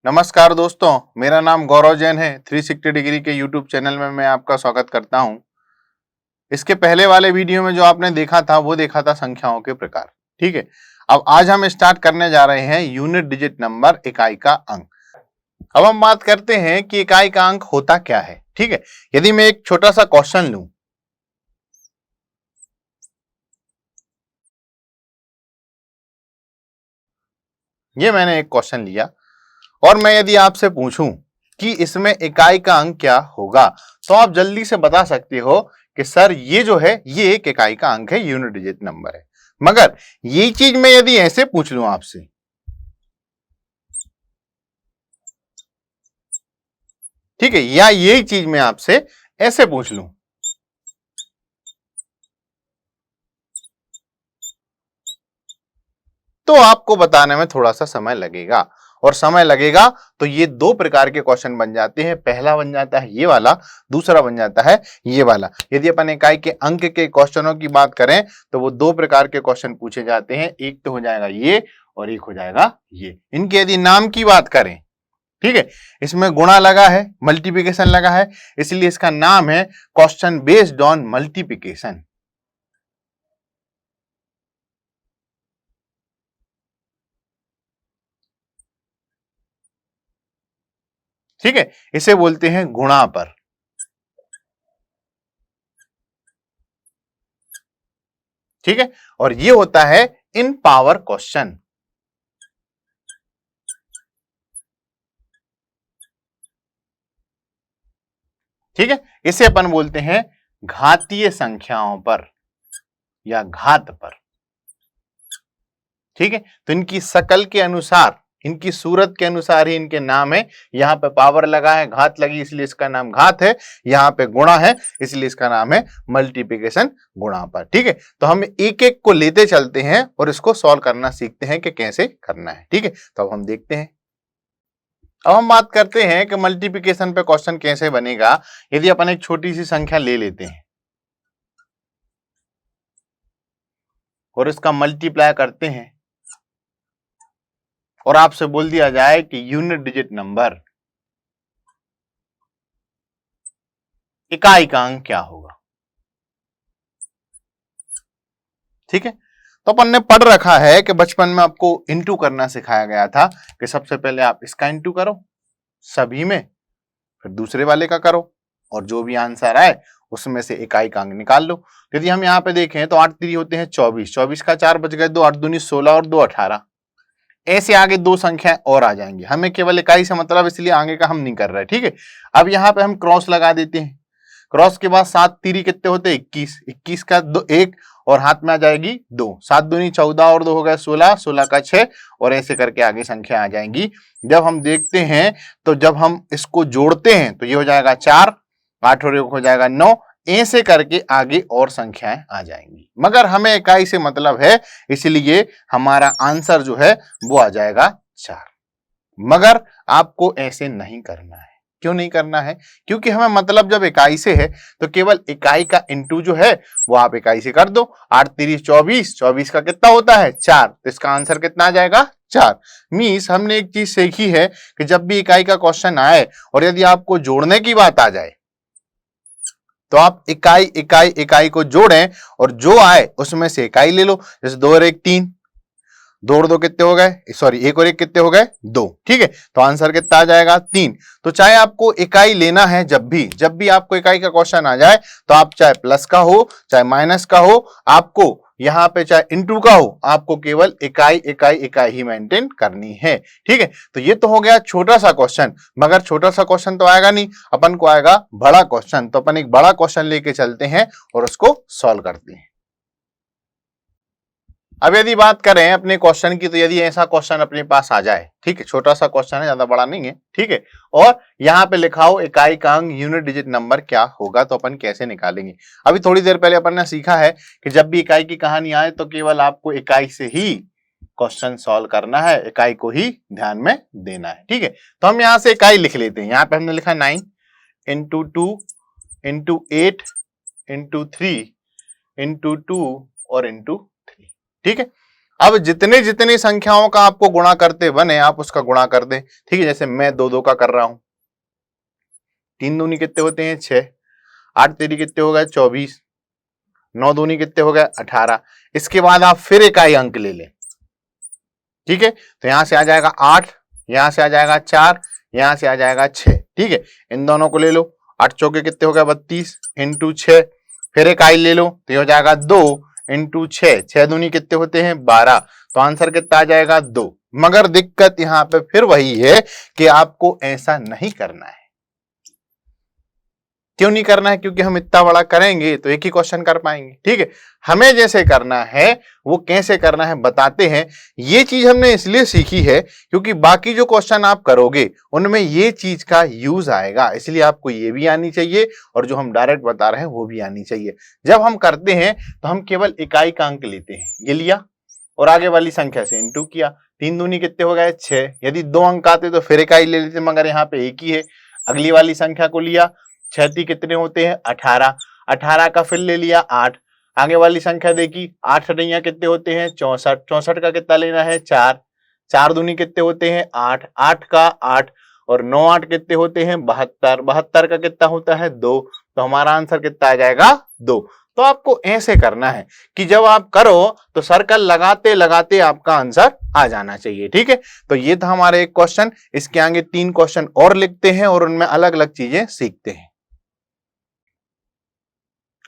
नमस्कार दोस्तों, मेरा नाम गौरव जैन है। 360 डिग्री के यूट्यूब चैनल में मैं आपका स्वागत करता हूं। इसके पहले वाले वीडियो में जो आपने देखा था वो देखा था संख्याओं के प्रकार। ठीक है, अब आज हम स्टार्ट करने जा रहे हैं यूनिट डिजिट नंबर, इकाई का अंक। अब हम बात करते हैं कि इकाई का अंक होता क्या है। ठीक है, यदि मैं एक छोटा सा क्वेश्चन लूं, ये मैंने एक क्वेश्चन लिया और मैं यदि आपसे पूछूं कि इसमें इकाई का अंक क्या होगा, तो आप जल्दी से बता सकते हो कि सर ये जो है ये एक इकाई का अंक है, यूनिट डिजिट नंबर है। मगर ये चीज मैं यदि ऐसे पूछ लूं आपसे, ठीक है, या यही चीज मैं आपसे ऐसे पूछ लूं, तो आपको बताने में थोड़ा सा समय लगेगा। और समय लगेगा तो ये दो प्रकार के क्वेश्चन बन जाते हैं। पहला बन जाता है ये वाला, दूसरा बन जाता है ये वाला। यदि अपन इकाई के अंक के क्वेश्चनों की बात करें तो वो दो प्रकार के क्वेश्चन पूछे जाते हैं। एक तो हो जाएगा ये और एक हो जाएगा ये। इनके यदि नाम की बात करें, ठीक है, इसमें गुणा लगा है, मल्टीप्लिकेशन लगा है, इसलिए इसका नाम है क्वेश्चन बेस्ड ऑन मल्टीप्लिकेशन। ठीक है, इसे बोलते हैं गुणा पर। ठीक है, और ये होता है इन पावर क्वेश्चन। ठीक है, इसे अपन बोलते हैं घातीय संख्याओं पर या घात पर। ठीक है, तो इनकी शकल के अनुसार, इनकी सूरत के अनुसार ही इनके नाम है। यहां पे पावर लगा है, घात लगी, इसलिए इसका नाम घात है। यहां पे गुणा है, इसलिए इसका नाम है मल्टीप्लिकेशन, गुणा पर। ठीक है, तो हम एक एक को लेते चलते हैं और इसको सॉल्व करना सीखते हैं कि कैसे करना है। ठीक है, तो अब हम देखते हैं। अब हम बात करते हैं कि मल्टीप्लिकेशन पे क्वेश्चन कैसे बनेगा। यदि अपन एक छोटी सी संख्या ले लेते हैं और इसका मल्टीप्लाई करते हैं और आपसे बोल दिया जाए कि यूनिट डिजिट नंबर, इकाई का अंक क्या होगा। ठीक है, तो अपन ने पढ़ रखा है कि बचपन में आपको इंटू करना सिखाया गया था कि सबसे पहले आप इसका इंटू करो सभी में, फिर दूसरे वाले का करो और जो भी आंसर आए उसमें से इकाई का अंक निकाल लो। यदि हम यहाँ पे देखें तो 8 3 होते हैं 24, 24 का 4 बच गए, 2 8 दूनी 16 और 2 18। ऐसे आगे दो संख्याएं और आ जाएंगी। हमें केवल इकाई से मतलब, इसलिए आगे का हम नहीं कर रहे। ठीक है, अब यहाँ पे हम क्रॉस लगा देते हैं। क्रॉस के बाद 7 3 कितने होते हैं 21, 21 का 2 1 और हाथ में आ जाएगी 2, 7 दूनी 14 और 2 हो गए 16, 16 का 6 और ऐसे करके आगे संख्या आ जाएंगी। जब हम देखते हैं तो जब हम इसको जोड़ते हैं तो ये हो जाएगा 4, 8 और 1 हो जाएगा 9, ऐसे करके आगे और संख्याएं आ जाएंगी। मगर हमें इकाई से मतलब है, इसलिए हमारा आंसर जो है वो आ जाएगा 4। मगर आपको ऐसे नहीं करना है। क्यों नहीं करना है? क्योंकि हमें मतलब जब इकाई से है तो केवल इकाई का इंटू जो है वो आप इकाई से कर दो। 8 3 24, 24 का कितना होता है 4, तो इसका आंसर कितना आ जाएगा 4। मींस हमने एक चीज सीखी है कि जब भी इकाई का क्वेश्चन आए और यदि आपको जोड़ने की बात आ जाए तो आप इकाई इकाई इकाई को जोड़ें और जो आए उसमें से इकाई ले लो। जैसे 2 और 1 3, 2 और 2 कितने हो गए, सॉरी 1 और 1 कितने हो गए 2। ठीक है, तो आंसर कितना आ जाएगा 3। तो चाहे आपको इकाई लेना है, जब भी आपको इकाई का क्वेश्चन आ जाए तो आप चाहे प्लस का हो चाहे माइनस का हो, आपको यहां पे चाहे इनटू का हो, आपको केवल इकाई इकाई इकाई ही मेंटेन करनी है। ठीक है, तो ये तो हो गया छोटा सा क्वेश्चन। मगर छोटा सा क्वेश्चन तो आएगा नहीं, अपन को आएगा बड़ा क्वेश्चन। तो अपन एक बड़ा क्वेश्चन लेके चलते हैं और उसको सॉल्व करते हैं। अब यदि बात करें अपने क्वेश्चन की, तो यदि ऐसा क्वेश्चन अपने पास आ जाए, ठीक है, छोटा सा क्वेश्चन है, ज्यादा बड़ा नहीं है, ठीक है, और यहाँ पे लिखा हो इकाई का अंक यूनिट डिजिट नंबर क्या होगा, तो अपन कैसे निकालेंगे। अभी थोड़ी देर पहले अपन ने सीखा है कि जब भी इकाई की कहानी आए तो केवल आपको इकाई से ही क्वेश्चन सॉल्व करना है, इकाई को ही ध्यान में देना है। ठीक है, तो हम यहाँ से इकाई लिख लेते हैं। यहाँ पे हमने लिखा 9 इंटू 2 इंटू 8 इंटू 3 इंटू 2 और इंटू 3। ठीक है, अब जितने जितनी संख्याओं का आपको गुणा करते बने आप उसका गुणा कर दें। ठीक है, जैसे मैं दो दो का कर रहा हूं, 3 दूनी कितने होते हैं 6, 8 तेरी कितने हो गए 24, 9 दूनी कितने हो गए 18। इसके बाद आप फिर इकाई अंक ले लें। ठीक है, तो यहां से आ जाएगा 8, यहां से आ जाएगा 4, यहां से आ जाएगा 6। ठीक है, इन दोनों को ले लो, 8 चौके कितने हो गए 32 इंटू 6, फिर इकाई ले लो तो ये हो जाएगा 2 इंटू 6, 6 दूनी कितने होते हैं 12, तो आंसर कितना आ जाएगा 2। मगर दिक्कत यहां पे फिर वही है कि आपको ऐसा नहीं करना है। क्यों नहीं करना है? क्योंकि हम इतना बड़ा करेंगे तो एक ही क्वेश्चन कर पाएंगे। ठीक है, हमें जैसे करना है वो कैसे करना है बताते हैं। ये चीज हमने इसलिए सीखी है क्योंकि बाकी जो क्वेश्चन आप करोगे उनमें ये चीज का यूज आएगा, इसलिए आपको ये भी आनी चाहिए और जो हम डायरेक्ट बता रहे हैं वो भी आनी चाहिए। जब हम करते हैं तो हम केवल इकाई का अंक लेते हैं, ये लिया और आगे वाली संख्या से इंटू किया, 3 दूनी कितने हो गए 6, यदि 2 अंक आते तो फिर इकाई ले लेते, मगर यहाँ पे एक ही है। अगली वाली संख्या को लिया, 6 कितने होते हैं 18, 18 का फिर ले लिया 8, आगे वाली संख्या देखी 8 नैया कितने होते हैं 64, 64 का कितना लेना है 4, 4 दूनी कितने होते हैं 8, 8 का 8 और 9 8 कितने होते हैं 72, 72 का कितना होता है 2, तो हमारा आंसर कितना आ जाएगा 2। तो आपको ऐसे करना है कि जब आप करो तो सर्कल लगाते लगाते आपका आंसर आ जाना चाहिए। ठीक है, तो ये था हमारे एक क्वेश्चन, इसके आगे 3 क्वेश्चन और लिखते हैं और उनमें अलग अलग चीजें सीखते हैं।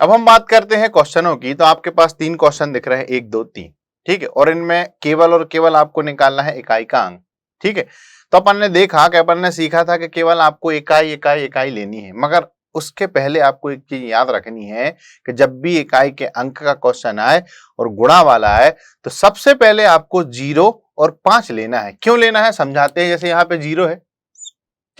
अब हम बात करते हैं क्वेश्चनों की। तो आपके पास 3 क्वेश्चन दिख रहे हैं, 1 2 3। ठीक है, और इनमें केवल और केवल आपको निकालना है इकाई का अंक। ठीक है, तो अपन ने देखा कि अपन ने सीखा था कि केवल आपको इकाई इकाई इकाई लेनी है, मगर उसके पहले आपको एक चीज याद रखनी है कि जब भी इकाई के अंक का क्वेश्चन आए और गुणा वाला आए तो सबसे पहले आपको 0 और 5 लेना है। क्यों लेना है समझाते हैं। जैसे यहाँ पे 0 है,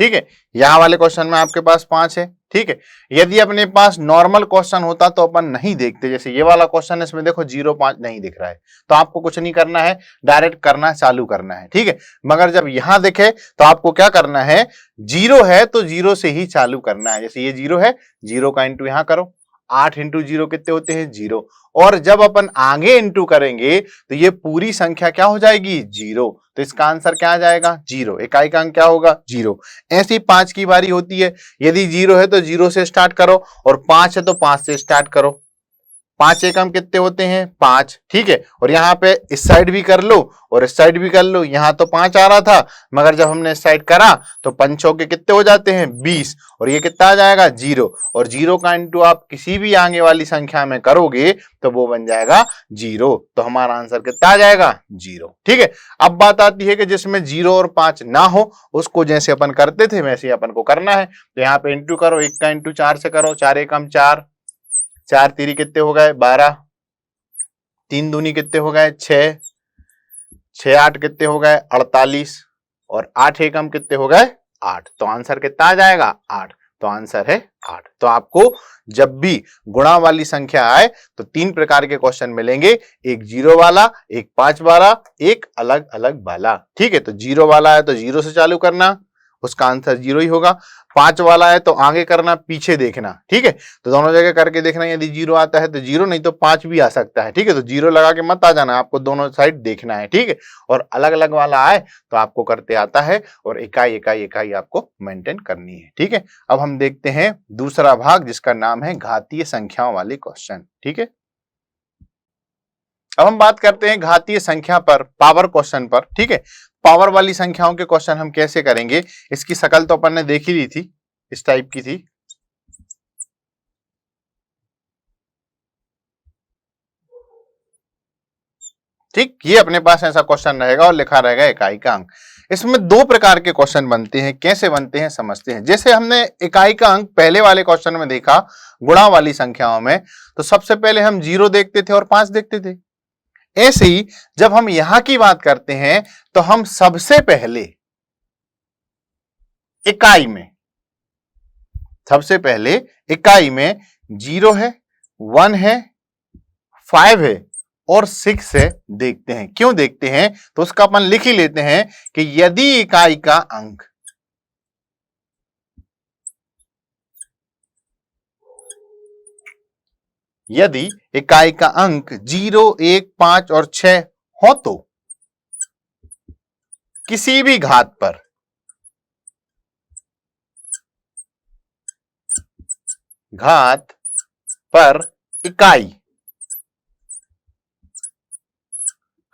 ठीक है, यहां वाले क्वेश्चन में आपके पास 5 है। ठीक है, यदि अपने पास नॉर्मल क्वेश्चन होता तो अपन नहीं देखते, जैसे ये वाला क्वेश्चन है इसमें देखो 0 5 नहीं दिख रहा है, तो आपको कुछ नहीं करना है, डायरेक्ट करना चालू करना है। ठीक है, मगर जब यहां दिखे तो आपको क्या करना है, 0 है तो 0 से ही चालू करना है। जैसे ये 0 है, 0 का इंटू यहां करो, 8 इंटू 0 कितने होते हैं 0, और जब अपन आगे इंटू करेंगे तो ये पूरी संख्या क्या हो जाएगी 0, तो इसका आंसर क्या आ जाएगा 0, इकाई का अंक क्या होगा 0। ऐसी 5 की बारी होती है, यदि 0 है तो 0 से स्टार्ट करो और 5 है तो 5 से स्टार्ट करो, 5 एकम कितने होते हैं 5। ठीक है, और यहाँ पे इस साइड भी कर लो और इस साइड भी कर लो, यहाँ तो 5 आ रहा था मगर जब हमने इस साइड करा तो 5 के कितने हो जाते हैं 20, और ये कितना आ जाएगा 0, और 0 का इंटू आप किसी भी आगे वाली संख्या में करोगे तो वो बन जाएगा 0, तो हमारा आंसर कितना आ जाएगा 0। ठीक है, अब बात आती है कि जिसमें 0 और 5 ना हो उसको जैसे अपन करते थे वैसे ही अपन को करना है। तो यहाँ पे इंटू करो, 1 का इंटू 4 से करो, 4 एकम 4, 4 तीरी कितने हो गए 12, 3 दूनी कितने हो गए 6, 6 8 कितने हो गए 48, और 8 एकम कितने हो गए 8, तो आंसर कितना आ जाएगा 8, तो आंसर है 8। तो आपको जब भी गुणा वाली संख्या आए तो 3 प्रकार के क्वेश्चन मिलेंगे, एक 0 वाला, एक 5 वाला, एक अलग अलग वाला। ठीक है, तो 0 वाला है तो 0 से चालू करना, उसका आंसर 0 ही होगा। 5 वाला है तो आगे करना पीछे देखना। ठीक है, तो दोनों जगह करके देखना, यदि 0 आता है तो 0, नहीं तो 5 भी आ सकता है। ठीक है, तो 0 लगा के मत आ जाना, आपको दोनों साइड देखना है। ठीक है, और अलग अलग वाला आए तो आपको करते आता है, और इकाई इकाई इकाई आपको मेंटेन करनी है। ठीक है, अब हम देखते हैं दूसरा भाग जिसका नाम है घातीय संख्याओं वाले क्वेश्चन। ठीक है, अब हम बात करते हैं घातीय संख्या पर, पावर क्वेश्चन पर। ठीक है, पावर वाली संख्याओं के क्वेश्चन हम कैसे करेंगे, इसकी शकल तो अपन ने देख ही ली थी, इस टाइप की थी। ठीक, ये अपने पास ऐसा क्वेश्चन रहेगा और लिखा रहेगा इकाई का अंक। इसमें 2 प्रकार के क्वेश्चन बनते हैं, कैसे बनते हैं समझते हैं। जैसे हमने इकाई का अंक पहले वाले क्वेश्चन में देखा गुणा वाली संख्याओं में, तो सबसे पहले हम 0 देखते थे और 5 देखते थे। ऐसे ही जब हम यहां की बात करते हैं तो हम सबसे पहले इकाई में, सबसे पहले इकाई में 0 है, 1 है, 5 है और 6 है देखते हैं। क्यों देखते हैं, तो उसका अपन लिख ही लेते हैं कि यदि इकाई का अंक यदि इकाई का अंक 0 1 5 और 6 हो तो किसी भी घात पर इकाई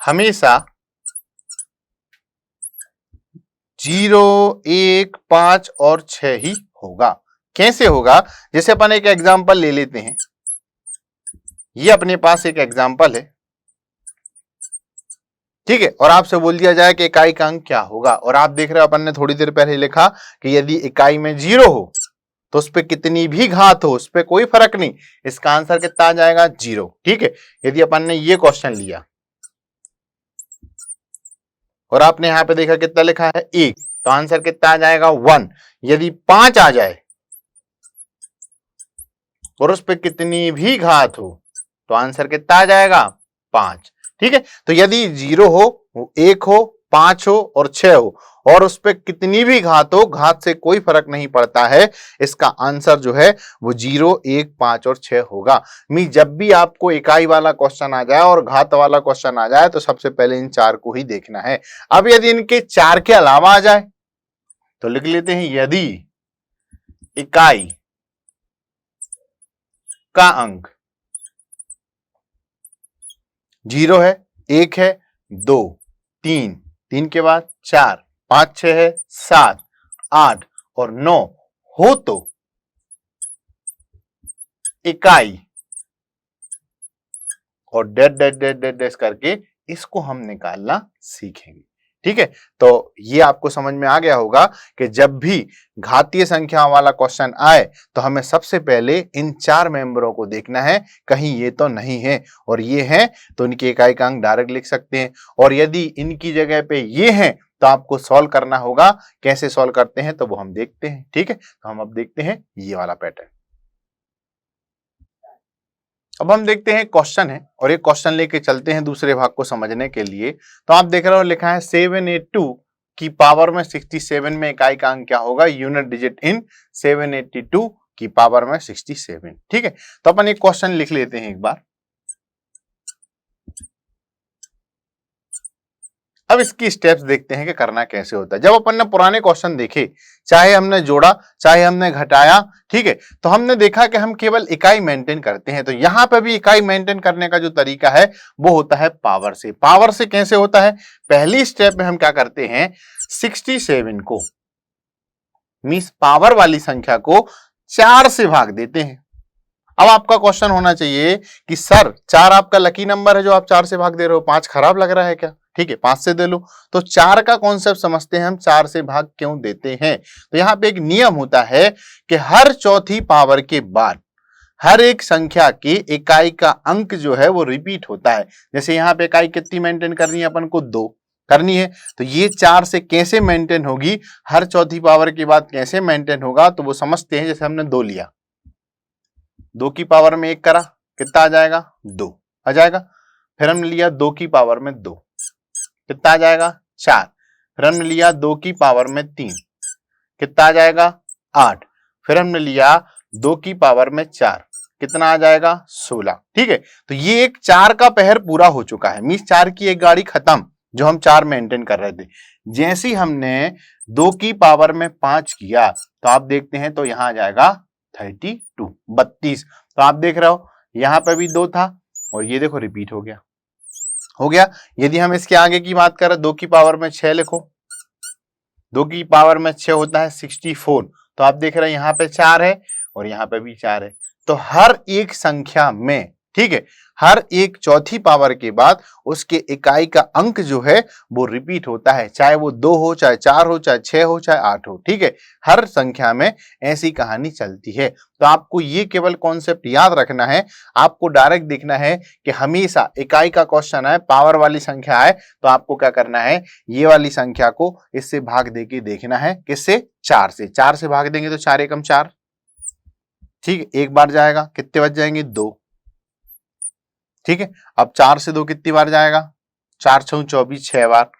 हमेशा 0, 1, 5 और 6 ही होगा। कैसे होगा? जैसे अपन एक एग्जांपल ले लेते हैं। ये अपने पास एक एग्जांपल है, ठीक है, और आपसे बोल दिया जाए कि इकाई का अंक क्या होगा, और आप देख रहे हो अपन ने थोड़ी देर पहले लिखा कि यदि इकाई में 0 हो तो उस पर कितनी भी घात हो उस पर कोई फर्क नहीं, इसका आंसर कितना आ जाएगा? 0। ठीक है, यदि अपन ने ये क्वेश्चन लिया और आपने यहां पे देखा कितना लिखा है 1, तो आंसर कितना आ जाएगा? 1। यदि 5 आ जाए और उस पर कितनी भी घात हो तो आंसर कितना आ जाएगा? 5। ठीक है, तो यदि 0 हो, 1 हो, 5 हो और 6 हो और उस पर कितनी भी घात हो, घात से कोई फर्क नहीं पड़ता है, इसका आंसर जो है वो 0, 1, 5 और 6 होगा। जब भी आपको इकाई वाला क्वेश्चन आ जाए और घात वाला क्वेश्चन आ जाए तो सबसे पहले इन 4 को ही देखना है। अब यदि इनके 4 के अलावा आ जाए तो लिख लेते हैं, यदि इकाई का अंक 0 है, 1 है, 2, 3 के बाद 4, 5, 6 है, 7, 8 और 9 हो तो इकाई और dash dash dash dash dash करके इसको हम निकालना सीखेंगे। ठीक है, तो ये आपको समझ में आ गया होगा कि जब भी घातीय संख्या वाला क्वेश्चन आए तो हमें सबसे पहले इन 4 मेंबरों को देखना है, कहीं ये तो नहीं है, और ये हैं तो इनकी इकाई का अंक डायरेक्ट लिख सकते हैं, और यदि इनकी जगह पे ये हैं तो आपको सॉल्व करना होगा। कैसे सॉल्व करते हैं तो वो हम देखते हैं। ठीक है, तो हम अब देखते हैं ये वाला पैटर्न। अब हम देखते हैं क्वेश्चन है और एक क्वेश्चन लेके चलते हैं दूसरे भाग को समझने के लिए। तो आप देख रहे हो लिखा है 782 की पावर में 67 में इकाई का अंक क्या होगा? यूनिट डिजिट इन 782 की पावर में 67। ठीक है, तो अपन एक क्वेश्चन लिख लेते हैं एक बार। अब इसकी स्टेप्स देखते हैं कि करना कैसे होता है। जब अपन ने पुराने क्वेश्चन देखे, चाहे हमने जोड़ा चाहे हमने घटाया, ठीक है, तो हमने देखा कि हम केवल इकाई मेंटेन करते हैं। तो यहां पे भी इकाई मेंटेन करने का जो तरीका है वो होता है पावर से। पावर से कैसे होता है? पहली स्टेप में हम क्या करते हैं, 67 को मींस पावर वाली संख्या को 4 से भाग देते हैं। अब आपका क्वेश्चन होना चाहिए कि सर 4 आपका लकी नंबर है जो आप 4 से भाग दे रहे हो, 5 खराब लग रहा है क्या? ठीक है, 5 से दे लो। तो 4 का कॉन्सेप्ट समझते हैं हम, 4 से भाग क्यों देते हैं। तो यहां पे एक नियम होता है कि हर चौथी पावर के बाद हर एक संख्या की इकाई का अंक जो है वो रिपीट होता है। जैसे यहाँ पे इकाई कितनी मेंटेन करनी है अपन को? 2 करनी है, तो ये 4 से कैसे मेंटेन होगी, हर चौथी पावर के बाद कैसे मेंटेन होगा, तो वो समझते हैं। जैसे हमने 2 लिया, 2 की पावर में 1 करा, कितना आ जाएगा? 2 आ जाएगा। फिर हमने लिया 2 की पावर में 2, कितना आ जाएगा? 4। फिर हमने लिया 2 की पावर में 3, कितना आ जाएगा? 8। फिर हमने लिया 2 की पावर में 4, कितना आ जाएगा? 16। ठीक है, तो ये एक 4 का पहर पूरा हो चुका है, मींस 4 की एक गाड़ी खत्म जो हम 4 मेंटेन कर रहे थे। जैसे ही हमने 2 की पावर में 5 किया तो आप देखते हैं तो यहां आ जाएगा 32, 32। तो आप देख रहे हो यहां पे भी 2 था और ये देखो रिपीट हो गया। यदि हम इसके आगे की बात करें, 2 की पावर में 6 लिखो, 2 की पावर में 6 होता है 64। तो आप देख रहे हैं यहां पे 4 है और यहां पे भी 4 है। तो हर एक संख्या में, ठीक है, हर एक चौथी पावर के बाद उसके इकाई का अंक जो है वो रिपीट होता है, चाहे वो 2 हो, चाहे 4 हो, चाहे 6 हो, चाहे 8 हो। ठीक है, हर संख्या में ऐसी कहानी चलती है। तो आपको ये केवल कॉन्सेप्ट याद रखना है, आपको डायरेक्ट देखना है कि हमेशा इकाई का क्वेश्चन है, पावर वाली संख्या है, तो आपको क्या करना है, ये वाली संख्या को इससे भाग देके देखना है। किससे? 4 से। 4 से भाग देंगे तो 4 एकम 4, ठीक है, एक बार जाएगा, कितने बच जाएंगे? 2। ठीक है, अब 4 से 2 कितनी बार जाएगा? 4 छू 24, 6 बार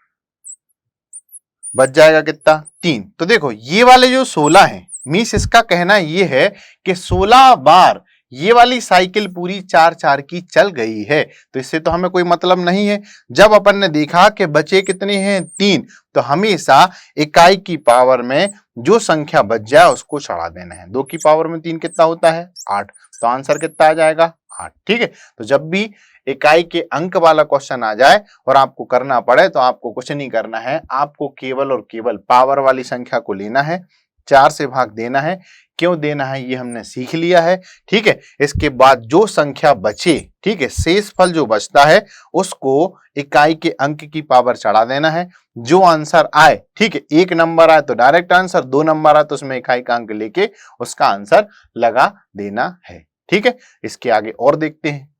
बच जाएगा कितना? 3। तो देखो ये वाले जो 16 है, मींस इसका कहना ये है कि 16 बार ये वाली साइकिल पूरी 4-4 की चल गई है, तो इससे तो हमें कोई मतलब नहीं है। जब अपन ने देखा कि बचे कितने हैं 3, तो हमेशा इकाई की पावर में जो संख्या बच जाए उसको चढ़ा देना है। 2 की पावर में 3 कितना होता है 8, तो आंसर कितना आ जाएगा 8। ठीक है, तो जब भी इकाई के अंक वाला क्वेश्चन आ जाए और आपको करना पड़े तो आपको कुछ नहीं करना है, आपको केवल और केवल पावर वाली संख्या को लेना है, 4 से भाग देना है। क्यों देना है ये हमने सीख लिया है। ठीक है, इसके बाद जो संख्या बचे, ठीक है, शेष फल जो बचता है उसको इकाई के अंक की पावर चढ़ा देना है। जो आंसर आए, ठीक है, 1 नंबर आए तो डायरेक्ट आंसर, 2 नंबर आए तो उसमें इकाई का अंक लेके उसका आंसर लगा देना है। ठीक है, इसके आगे और देखते हैं।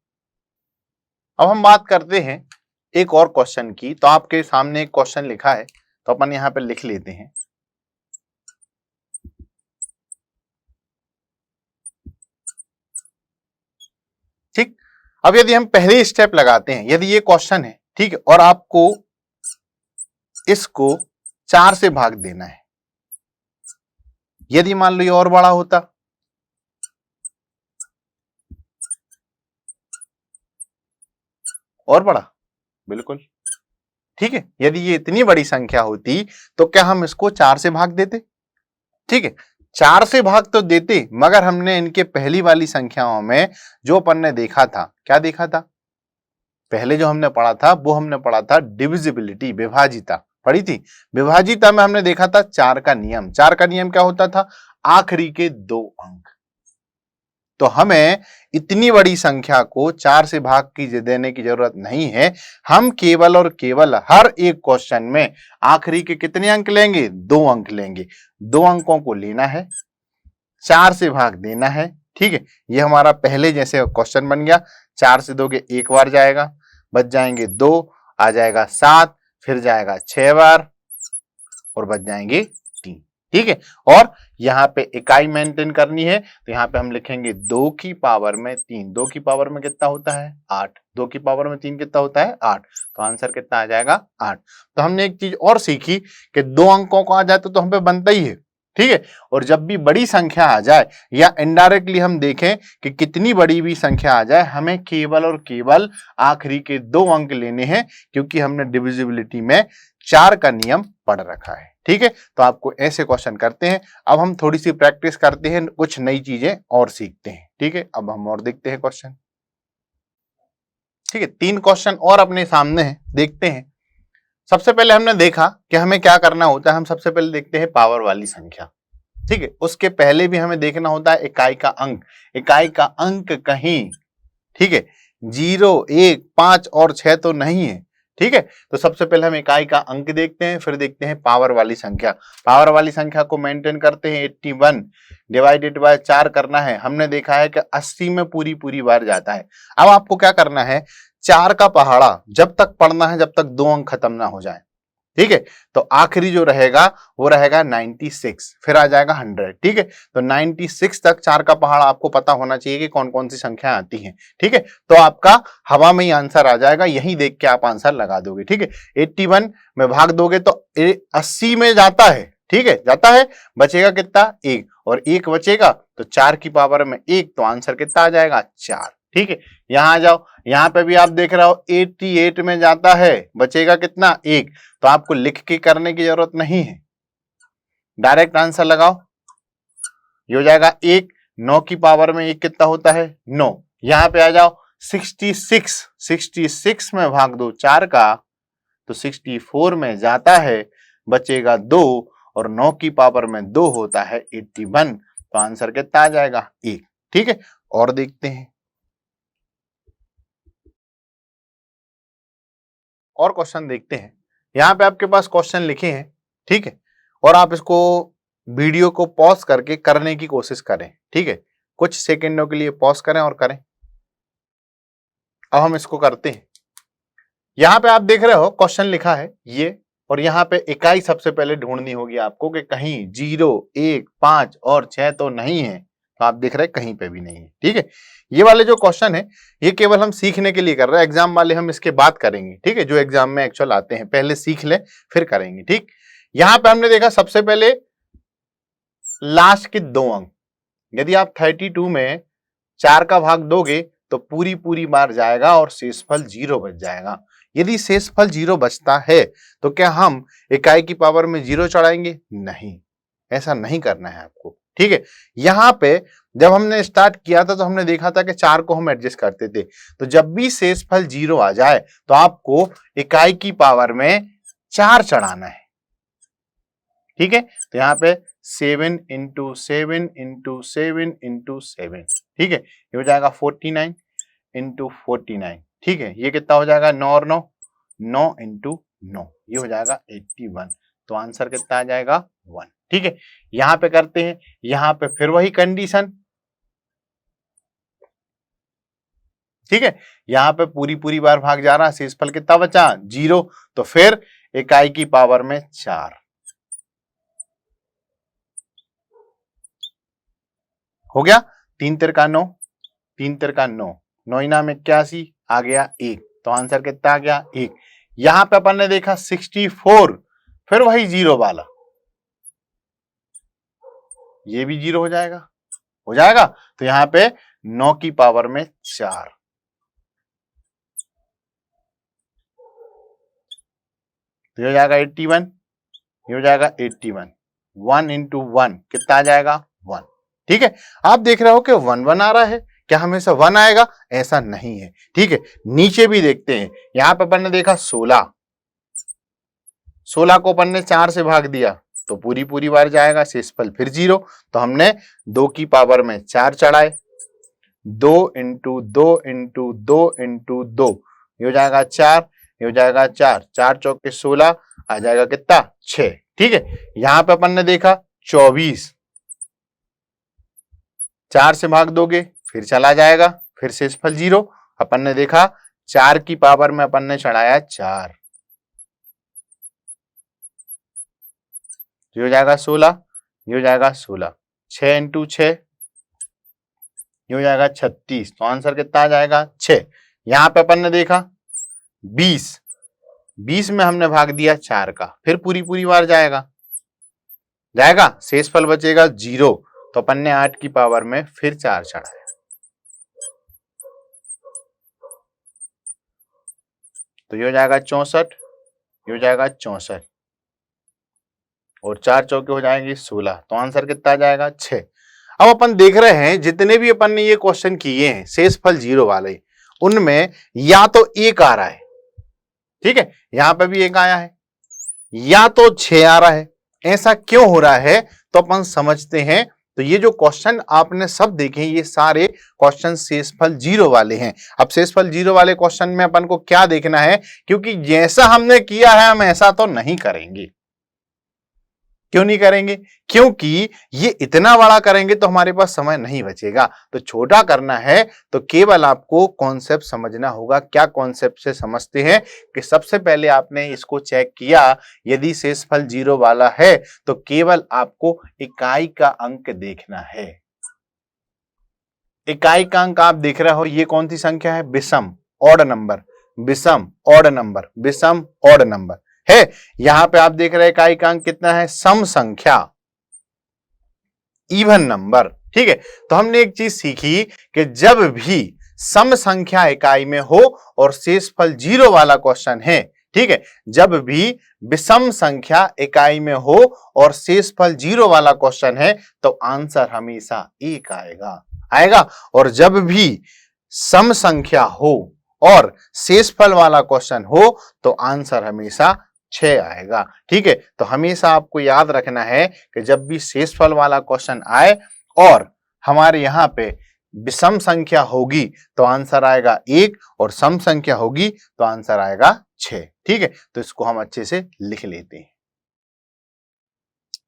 अब हम बात करते हैं एक और क्वेश्चन की। तो आपके सामने एक क्वेश्चन लिखा है, तो अपन यहां पे लिख लेते हैं। ठीक, अब यदि हम पहले स्टेप लगाते हैं, यदि ये क्वेश्चन है, ठीक है, और आपको इसको 4 से भाग देना है, यदि मान लो ये और बड़ा होता, और बड़ा, बिल्कुल ठीक है, यदि ये इतनी बड़ी संख्या होती तो क्या हम इसको 4 से भाग देते? ठीक है, 4 से भाग तो देते, मगर हमने इनके पहली वाली संख्याओं में जो अपन ने देखा था, क्या देखा था? पहले जो हमने पढ़ा था वो हमने पढ़ा था डिविजिबिलिटी, विभाजिता पढ़ी थी। विभाजिता में हमने देखा था 4 का नियम। 4 का नियम क्या होता था? आखिरी के 2 अंक। तो हमें इतनी बड़ी संख्या को 4 से भाग की देने की जरूरत नहीं है। हम केवल और केवल हर एक क्वेश्चन में आखिरी के कितने अंक लेंगे? 2 अंक लेंगे। 2 अंकों को लेना है, 4 से भाग देना है। ठीक है, ये हमारा पहले जैसे क्वेश्चन बन गया। 4 से दोगे 1 बार जाएगा, बच जाएंगे 2, आ जाएगा 7, फिर जाएगा 6 बार और बच जाएंगे 3। ठीक है, और यहाँ पे इकाई मेंटेन करनी है, तो यहाँ पे हम लिखेंगे 2 की पावर में 3। 2 की पावर में कितना होता है? 8। 2 की पावर में 3 कितना होता है? 8। तो आंसर कितना आ जाएगा? 8। तो हमने एक चीज और सीखी कि 2 अंकों को आ जाए तो हम पे बनता ही है। ठीक है, और जब भी बड़ी संख्या आ जाए या इनडायरेक्टली हम देखें कि कितनी बड़ी भी संख्या आ जाए, हमें केवल और केवल आखिरी के 2 अंक लेने हैं, क्योंकि हमने डिविजिबिलिटी में 4 का नियम पढ़ रखा है। ठीक है, तो आपको ऐसे क्वेश्चन करते हैं। अब हम थोड़ी सी प्रैक्टिस करते हैं, कुछ नई चीजें और सीखते हैं। ठीक है, अब हम और देखते हैं क्वेश्चन। ठीक है, 3 क्वेश्चन और अपने सामने हैं, देखते हैं। सबसे पहले हमने देखा कि हमें क्या करना होता है। हम सबसे पहले देखते हैं पावर वाली संख्या। ठीक है, उसके पहले भी हमें देखना होता है इकाई का अंक। इकाई का अंक कहीं, ठीक है, 0, 1, 5 और 6 तो नहीं है। ठीक है, तो सबसे पहले हम इकाई का अंक देखते हैं, फिर देखते हैं पावर वाली संख्या। पावर वाली संख्या को मेंटेन करते हैं। 81 डिवाइडेड बाय 4 करना है। हमने देखा है कि 80 में पूरी पूरी बार जाता है। अब आपको क्या करना है, 4 का पहाड़ा जब तक पढ़ना है जब तक 2 अंक खत्म ना हो जाए। ठीक है, तो आखिरी जो रहेगा वो रहेगा 96, फिर आ जाएगा 100। ठीक है, तो 96 तक 4 का पहाड़ आपको पता होना चाहिए कि कौन कौन सी संख्या आती हैं। ठीक है, तो आपका हवा में ही आंसर आ जाएगा, यही देख के आप आंसर लगा दोगे। ठीक है, 81 में भाग दोगे तो 80 में जाता है। ठीक है, जाता है, बचेगा कितना? 1, और 1 बचेगा तो 4 की पावर में 1, तो आंसर कितना आ जाएगा? 4। ठीक है, यहां आ जाओ, यहां पे भी आप देख रहे हो 88 में जाता है, बचेगा कितना? 1। तो आपको लिख के करने की जरूरत नहीं है, डायरेक्ट आंसर लगाओ। ये हो जाएगा 1। 9 की पावर में 1 कितना होता है? 9। यहां पे आ जाओ, 66 में भाग दो 4 का तो 64 में जाता है, बचेगा 2, और 9 की पावर में 2 होता है 81। तो आंसर कितना आ जाएगा? 1। ठीक है, और देखते हैं, और क्वेश्चन देखते हैं। यहां पे आपके पास क्वेश्चन लिखे हैं। ठीक है, और आप इसको वीडियो को पॉज करके करने की कोशिश करें। ठीक है, कुछ सेकंडों के लिए पॉज करें और करें। अब हम इसको करते हैं। यहां पे आप देख रहे हो क्वेश्चन लिखा है ये, और यहां पे इकाई सबसे पहले ढूंढनी होगी आपको कि कहीं 0, 1, 5 और 6 तो नहीं है। तो आप देख रहे हैं कहीं पे भी नहीं है। ठीक है, ये वाले जो क्वेश्चन है ये केवल हम सीखने के लिए कर रहे हैं, एग्जाम वाले हम इसके बाद करेंगे। ठीक है, जो एग्जाम में एक्चुअल आते हैं, पहले सीख ले फिर करेंगे। ठीक, यहां पे हमने देखा सबसे पहले लास्ट के 2 अंक। यदि आप 32 में 4 का भाग दोगे तो पूरी पूरी बार जाएगा और शेषफल 0 बच जाएगा। यदि शेषफल 0 बचता है तो क्या हम इकाई की पावर में 0 चढ़ाएंगे? नहीं, ऐसा नहीं करना है आपको। ठीक है, यहां पे जब हमने स्टार्ट किया था तो हमने देखा था कि 4 को हम एडजस्ट करते थे, तो जब भी शेषफल 0 आ जाए तो आपको इकाई की पावर में 4 चढ़ाना है। ठीक है, तो यहाँ पे 7 इंटू 7 इंटू 7 इंटू 7, ठीक है, ये हो जाएगा 49 इंटू 49। ठीक है, ये कितना हो जाएगा? 9 और 9, 9 इंटू 9, ये हो जाएगा 81। तो आंसर कितना आ जाएगा? 1। ठीक है, यहां पे करते हैं, यहां पे फिर वही कंडीशन। ठीक है, यहां पे पूरी पूरी बार भाग जा रहा, शेषफल कितना बचा? 0। तो फिर इकाई की पावर में 4 हो गया। 3 तिरका 9, 3 तिरका 9, 9 इनाम 81, आ गया 1। तो आंसर कितना आ गया? 1। यहां पे अपन ने देखा 64, फिर वही 0 वाला, ये भी 0 हो जाएगा, हो जाएगा। तो यहां पे 9 की पावर में 4, तो ये हो जाएगा 81, ये हो जाएगा 81। 1 इंटू 1 कितना आ जाएगा? 1। ठीक है, आप देख रहे हो कि 1 1 आ रहा है, क्या हमेशा 1 आएगा? ऐसा नहीं है। ठीक है, नीचे भी देखते हैं, यहां पर अपन ने देखा 16, 16 को अपन ने 4 से भाग दिया तो पूरी पूरी बार जाएगा, शेषफल फिर 0। तो हमने 2 की पावर में 4 चढ़ाए, 2 इंटू 2 इंटू 2 इंटू 2, ये हो जाएगा 4, ये हो जाएगा 4, 4 चौके 16, आ जाएगा कितना? 6। ठीक है, यहां पे अपन ने देखा 24, 4 से भाग दोगे फिर चला जाएगा, फिर शेषफल 0। अपन ने देखा 4 की पावर में अपन ने चढ़ाया 4, ये हो जाएगा 16, ये हो जाएगा 16, 6 इंटू 6, ये हो जाएगा 36। तो आंसर कितना आ जाएगा? 6। यहां पे अपन ने देखा 20, 20 में हमने भाग दिया 4 का, फिर पूरी पूरी बार जाएगा, जाएगा, शेषफल बचेगा 0। तो अपन ने 8 की पावर में फिर 4 चढ़ाया, तो ये हो जाएगा 64, ये हो जाएगा 64, और 4 चौके हो जाएंगे 16। तो आंसर कितना आ जाएगा? 6। अब अपन देख रहे हैं जितने भी अपन ने ये क्वेश्चन किए हैं शेषफल 0 वाले, उनमें या तो 1 आ रहा है, ठीक है, यहां पे भी 1 आया है, या तो 6 आ रहा है। ऐसा क्यों हो रहा है तो अपन समझते हैं। तो ये जो क्वेश्चन आपने सब देखे, ये सारे क्वेश्चन शेषफल 0 वाले हैं। अब शेषफल 0 वाले क्वेश्चन में अपन को क्या देखना है, क्योंकि जैसा हमने किया है हम ऐसा तो नहीं करेंगे। क्यों नहीं करेंगे? क्योंकि ये इतना बड़ा करेंगे तो हमारे पास समय नहीं बचेगा। तो छोटा करना है तो केवल आपको कॉन्सेप्ट समझना होगा। क्या कॉन्सेप्ट से समझते हैं कि सबसे पहले आपने इसको चेक किया, यदि शेषफल 0 वाला है तो केवल आपको इकाई का अंक देखना है। इकाई का अंक आप देख रहे हो, ये कौन सी संख्या है? विषम ऑड नंबर, विषम ऑड नंबर, विषम ऑड नंबर है। यहां पे आप देख रहे हैं इकाई का अंक कितना है? सम संख्या, इवन नंबर। ठीक है, तो हमने एक चीज सीखी कि जब भी सम संख्या इकाई में हो और शेषफल 0 वाला क्वेश्चन है, ठीक है, जब भी विषम संख्या इकाई में हो और शेषफल 0 वाला क्वेश्चन है तो आंसर हमेशा 1 आएगा, आएगा। और जब भी सम संख्या हो और शेषफल वाला क्वेश्चन हो तो आंसर हमेशा 6 आएगा। ठीक है, तो हमेशा आपको याद रखना है कि जब भी शेषफल वाला क्वेश्चन आए और हमारे यहां पे विषम संख्या होगी तो आंसर आएगा 1, और सम संख्या होगी तो आंसर आएगा 6। ठीक है, तो इसको हम अच्छे से लिख लेते हैं।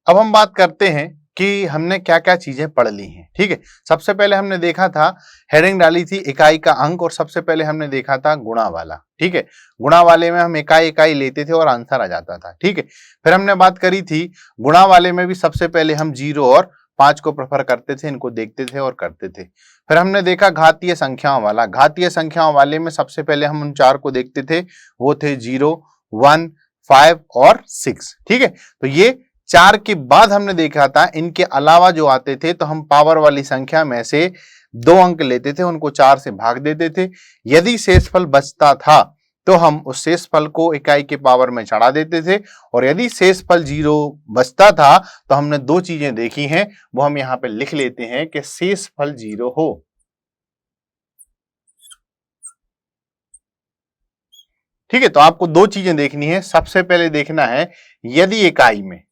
अब हम बात करते हैं कि हमने क्या क्या चीजें पढ़ ली हैं। ठीक है, सबसे पहले हमने देखा था, हेडिंग डाली थी इकाई का अंक, और सबसे पहले हमने देखा था गुणा वाला। ठीक है, गुणा वाले में हम इकाई इकाई लेते थे और आंसर आ जाता था। ठीक है, फिर हमने बात करी थी गुणा वाले में भी सबसे पहले हम 0 और 5 को प्रेफर करते थे, इनको देखते थे और करते थे। फिर हमने देखा घातीय संख्याओं वाला, घातीय संख्याओं वाले में सबसे पहले हम उन 4 को देखते थे, वो थे 0, 1, 5 और 6। ठीक है, तो ये 4 के बाद हमने देखा था इनके अलावा जो आते थे तो हम पावर वाली संख्या में से 2 अंक लेते थे, उनको 4 से भाग देते थे। यदि शेषफल बचता था तो हम उस शेषफल को इकाई के पावर में चढ़ा देते थे, और यदि शेषफल 0 बचता था तो हमने 2 चीजें देखी हैं, वो हम यहां पे लिख लेते हैं कि शेषफल 0 हो। ठीक है, तो आपको 2 चीजें देखनी है। सबसे पहले देखना है यदि इकाई में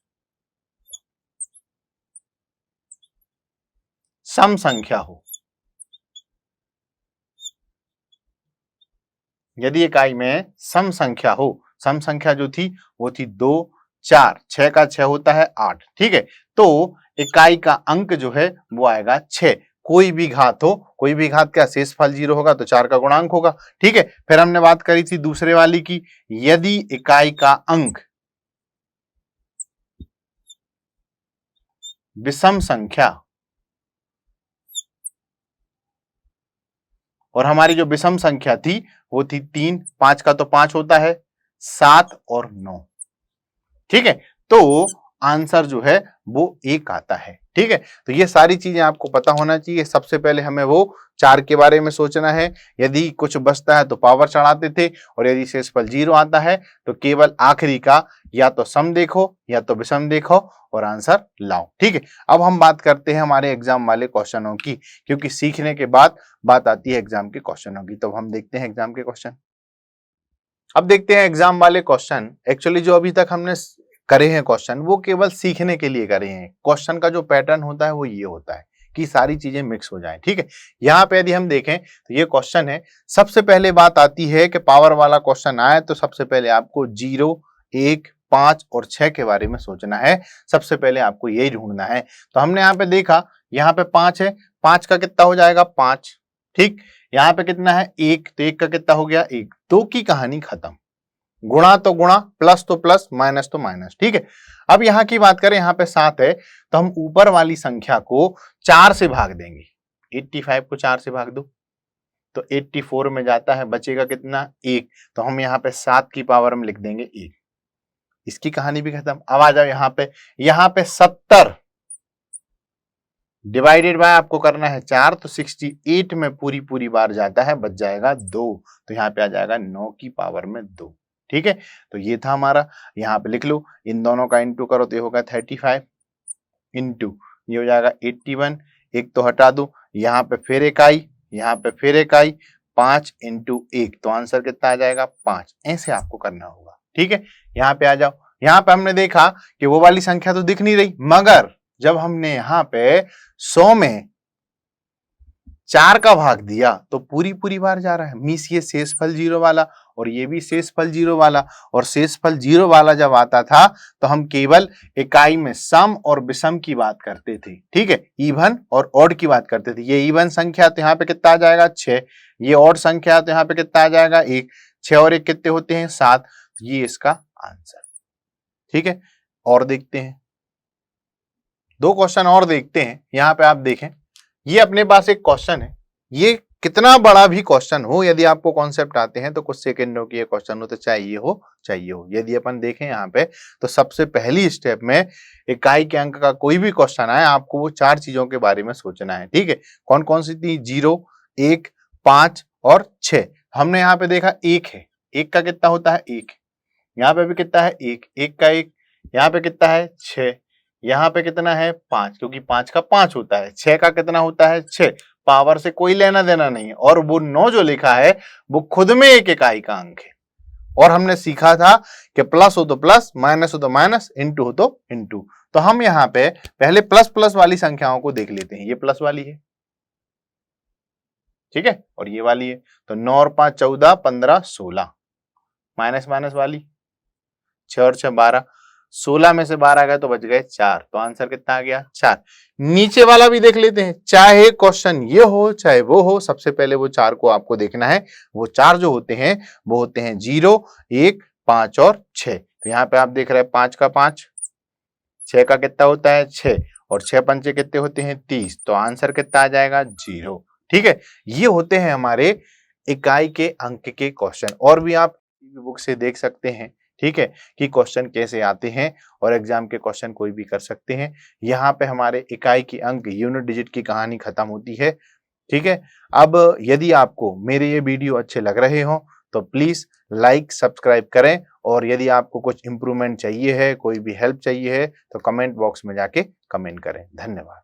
सम संख्या हो, यदि इकाई में सम संख्या हो, सम संख्या जो थी वो थी 2 4, 6 का 6 होता है 8। ठीक है, तो इकाई का अंक जो है वो आएगा 6। कोई भी घात हो, कोई भी घात क्या, शेषफल 0 होगा तो 4 का गुणांक होगा। ठीक है, फिर हमने बात करी थी दूसरे वाली की, यदि इकाई का अंक विषम संख्या, और हमारी जो विषम संख्या थी वो थी 3, 5 का तो 5 होता है, 7 और 9। ठीक है, तो आंसर जो है वो 1 आता है। ठीक है, तो ये सारी चीजें आपको पता होना चाहिए। सबसे पहले हमें वो 4 के बारे में सोचना है, यदि कुछ बचता है तो पावर चढ़ाते थे, और यदि शेषफल 0 आता है तो केवल आखिरी का या तो सम देखो या तो विषम देखो और आंसर लाओ। ठीक है, अब हम बात करते हैं हमारे एग्जाम वाले क्वेश्चनों की, क्योंकि सीखने के बाद बात आती है एग्जाम के क्वेश्चनों की। तो हम देखते हैं एग्जाम के क्वेश्चन। अब देखते हैं एग्जाम वाले क्वेश्चन। एक्चुअली जो अभी तक हमने करे हैं क्वेश्चन, वो केवल सीखने के लिए करे हैं। क्वेश्चन का जो पैटर्न होता है वो ये होता है कि सारी चीजें मिक्स हो जाएं। ठीक है, यहाँ पे यदि हम देखें तो ये क्वेश्चन है। सबसे पहले बात आती है कि पावर वाला क्वेश्चन आए तो सबसे पहले आपको 0, 1, 5 और 6 के बारे में सोचना है। सबसे पहले आपको यही ढूंढना है। तो हमने यहाँ पे देखा, यहाँ पे 5 है, 5 का कितना हो जाएगा 5। ठीक, यहाँ पे कितना है 1, तो 1 का कितना हो गया 1। 2 की कहानी खत्म। गुणा तो गुणा, प्लस तो प्लस, माइनस तो माइनस। ठीक है, अब यहां की बात करें, यहां पे 7 है तो हम ऊपर वाली संख्या को 4 से भाग देंगे। 85 को 4 से भाग दो तो 84 में जाता है, बचेगा कितना 1। तो हम यहाँ पे 7 की पावर में लिख देंगे 1। इसकी कहानी भी खत्म। अब आ जाओ यहाँ पे 70 डिवाइडेड बाय आपको करना है 4, तो 68 में पूरी पूरी बार जाता है, बच जाएगा 2। तो यहाँ पे आ जाएगा 9 की पावर में 2। ठीक है, तो ये था हमारा। यहाँ पे लिख लो, इन दोनों का इंटू करो तो ये होगा 35 इंटू ये हो जाएगा 81। एक तो हटा दो, यहाँ पे फिर इकाई, यहाँ पे फिर इकाई, 5 इंटू 1, तो आंसर कितना आ जाएगा 5। ऐसे आपको करना होगा। ठीक है, यहाँ पे आ जाओ। यहाँ पे हमने देखा कि वो वाली संख्या तो दिख नहीं रही, मगर जब हमने यहाँ पे 100 में 4 का भाग दिया तो पूरी पूरी बार जा रहा है। मीन्स ये शेषफल 0 वाला और ये भी शेषफल 0 वाला, और शेषफल 0 वाला जब आता था तो हम केवल इकाई में सम और विषम की बात करते थे। ठीक है, इवन और ऑड की बात करते थे। ये इवन संख्या तो यहाँ पे कितना आ जाएगा 6, ये ऑड संख्या तो यहाँ पे कितना आ जाएगा 1। 6 और 1 कितने होते हैं 7। ये इसका आंसर। ठीक है, और देखते हैं 2 क्वेश्चन और देखते हैं। यहाँ पे आप देखें, ये अपने पास एक क्वेश्चन है। ये कितना बड़ा भी क्वेश्चन हो, यदि आपको कॉन्सेप्ट आते हैं तो कुछ सेकंडों की ये क्वेश्चन हो तो चाहिए हो। यदि अपन देखें यहाँ पे तो सबसे पहली स्टेप में इकाई के अंक का कोई भी क्वेश्चन आए, आपको वो 4 चीजों के बारे में सोचना है। ठीक है, कौन कौन सी थी, 0, 1, 5 और 6। हमने यहाँ पे देखा 1 है, 1 का कितना होता है 1। यहाँ पे भी कितना है 1, 1 का 1। यहाँ पे कितना है 6, यहाँ पे कितना है 5, क्योंकि 5 का 5 होता है। 6 का कितना होता है 6। पावर से कोई लेना देना नहीं है, और वो 9 जो लिखा है वो खुद में एक इकाई का अंक है। और हमने सीखा था कि प्लस हो तो प्लस, माइनस हो तो माइनस, इंटू हो तो इंटू। तो हम यहाँ पे पहले प्लस प्लस वाली संख्याओं को देख लेते हैं। ये प्लस वाली है, ठीक है, और ये वाली है। तो 9 और 5 14, 15 16। माइनस माइनस वाली 6 और 6 12, 16 में से 12 गए तो बच गए 4। तो आंसर कितना आ गया 4। नीचे वाला भी देख लेते हैं, चाहे क्वेश्चन ये हो चाहे वो हो, सबसे पहले वो 4 को आपको देखना है। वो 4 जो होते हैं वो होते हैं 0, 1, 5 और 6। तो यहाँ पे आप देख रहे हैं 5 का 5, 6 का कितना होता है 6, और 6 पंचे कितने होते हैं 30। तो आंसर कितना आ जाएगा 0। ठीक है, ये होते हैं हमारे इकाई के अंक के क्वेश्चन। और भी आप बुक से देख सकते हैं, ठीक है, कि क्वेश्चन कैसे आते हैं, और एग्जाम के क्वेश्चन कोई भी कर सकते हैं। यहाँ पे हमारे इकाई की अंक यूनिट डिजिट की कहानी खत्म होती है। ठीक है। अब यदि आपको मेरे ये वीडियो अच्छे लग रहे हो तो प्लीज लाइक सब्सक्राइब करें, और यदि आपको कुछ इंप्रूवमेंट चाहिए है, कोई भी हेल्प चाहिए है, तो कमेंट बॉक्स में जाके कमेंट करें। धन्यवाद।